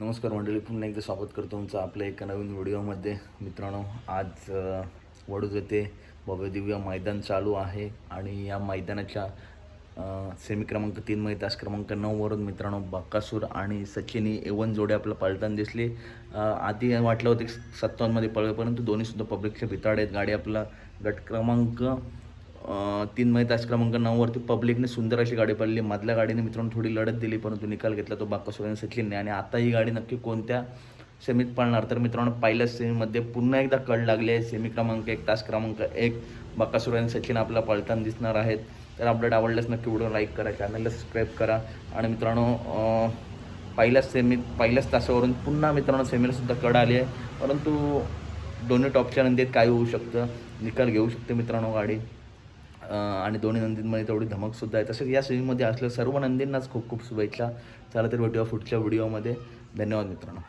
नमस्कार मंडळी, पुन्हा एकदा स्वागत करतो तुमचं आपल्या एका नवीन व्हिडिओमध्ये. मित्रांनो, आज वडूज येथे भव्य दिव्य मैदान चालू आहे आणि या मैदानाच्या सेमी क्रमांक 3 तास क्रमांक 9वरून मित्रांनो बक्कासूर आणि सचिनी एवन जोडे आपल्याला पळताना दिसली. आधी वाटलं होतं की 57मध्ये पळवे, परंतु दोन्हीसुद्धा पब्लिकच्या भिताड आहेत. गाडी आपला गट क्रमांक 3 तास क्रमांक 9वरती पब्लिकने सुंदर अशी गाडी पडली. मधल्या गाडीने मित्रांनो थोडी लढत दिली, परंतु निकाल घेतला तो बक्कासूर आणि सचिनने. आणि आता ही गाडी नक्की कोणत्या सेमीत पळणार, तर मित्रांनो पहिल्याच सेमीमध्ये पुन्हा एकदा कळ लागली आहे. सेमी क्रमांक 1 तास क्रमांक 1 बक्कासूर आणि सचिन आपल्याला पळताना दिसणार आहेत. तर अपडेट आवडल्यास नक्की व्हिडिओ लाईक करा, चॅनलला सबस्क्राईब करा. आणि मित्रांनो पहिल्याच तासावरून पुन्हा मित्रांनो सेमीला सुद्धा कड आली आहे, परंतु दोन्ही टॉपच्या नंदीत काय होऊ शकतं, निकाल घेऊ शकते मित्रांनो गाडी. आणि दोन्ही नंदींमध्ये तेवढी धमकसुद्धा आहे. तसंच या सेमीमध्ये असल्या सर्व नंदींनाच खूप खूप शुभेच्छा. चला तर भेटूया पुढच्या व्हिडिओमध्ये. धन्यवाद मित्रांनो.